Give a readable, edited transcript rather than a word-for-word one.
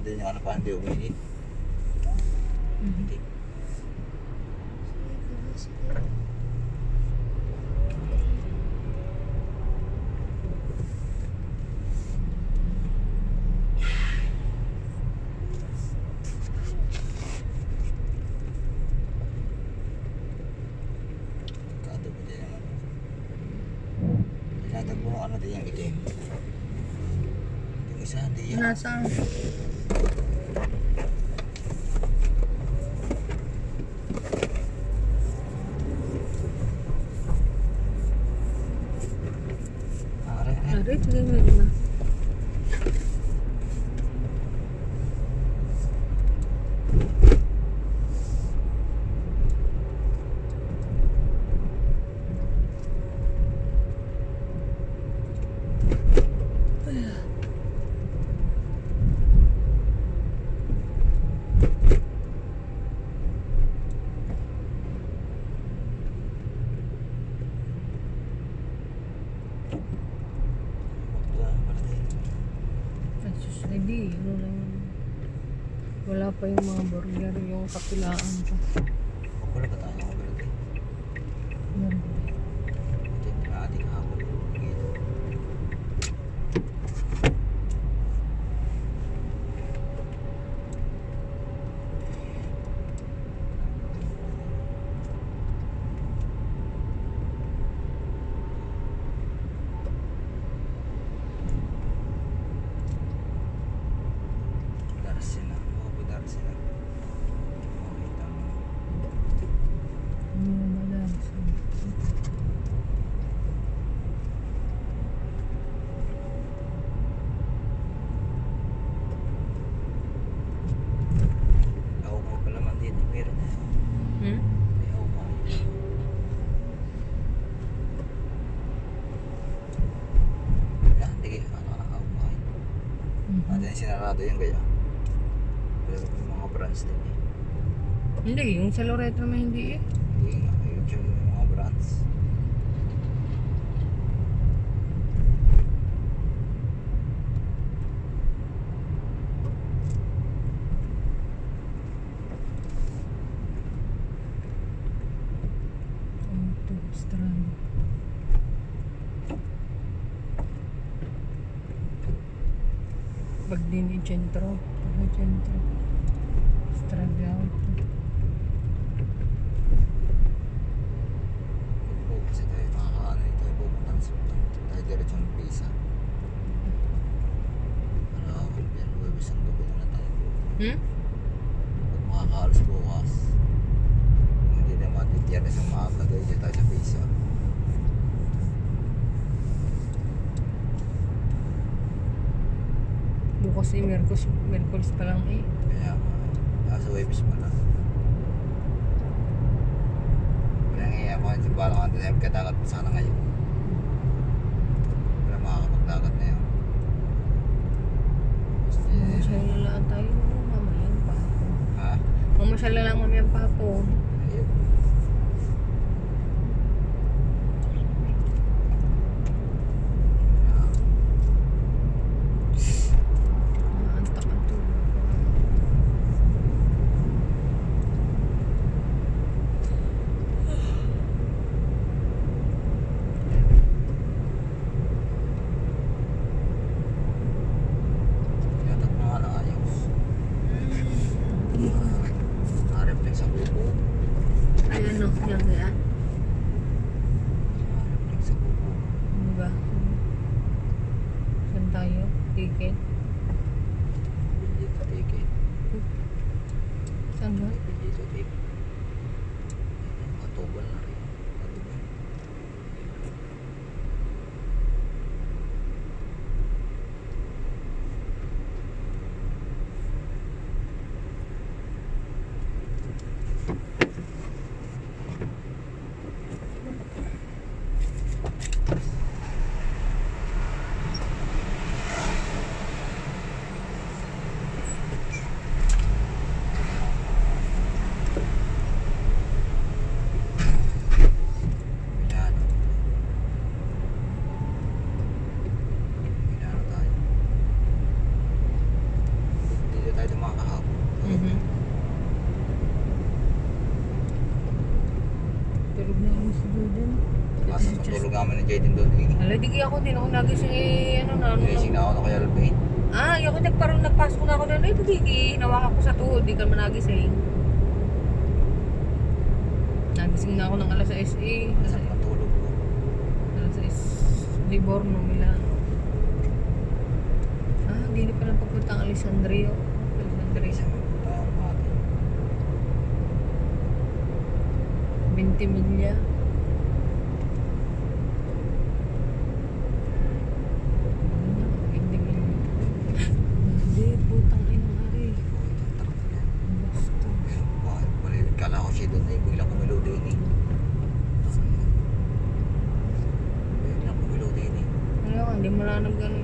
din yung ano pa, hindi uminit. Hindi. Katabi din yung ano. Tinatagpo ng ano din yung itim. Yung isa, hindi yan. Nasaan? Aray, sige mo na. Hindi, ano lang. Wala pa yung mga burger, yung kapilaan pa. Wala ba tayo ng burger? Meron. Ito yung ating hapon. Sinarado yun kaya. Pero yung mga brands din eh. Hindi, yung sa Loreto naman hindi eh. Hindi nga, yung mga brands. Ito, Strand. Pagdini Centro. Centro. Stradiao. Kasi tayo makakaano ito. Pupunta sa tayo diretsong visa. Para pero webis ang gabi na tayo. Pag makakaalis bukas. Hindi na matitiyar isang maaga tayo tayo sa visa. Bukas eh, Merkulis pa lang eh. Kaya nasa webis pa lang. Pinangyayaan ko yung balang natin ay magkadagat pa sana ngayon. Pero makakapagdagat na yun. Mamasyal na lang tayo mamayang pahapon. Ha? Mamasyal na lang mamayang pahapon. Ayun. Ayan no, yan kaya. Ano ba? Saan tayo? Ticket? Ticket. Saan ba? Ticket. Matubal na rin. kayo din doon eh. Ala, di ako din ako nagising ano na. Nilising na ako na kay Alvin. Ako nagpasok na ako doon. Ay, di hinawakan ko sa tuhod. Di ka man nagising. Nagising na ako ng alas 6 eh. Masarap matulog ko. Alas 6. Livorno, Milano. Hindi pa lang papuntang Alessandria. Isang punta ang atin. 20 milya. Hindi, putang inang ari. Gusto. Bakit? Kala ko siya doon eh. Biglang kumilo din eh. Biglang kumilo din eh. Hindi mo lang nag-ano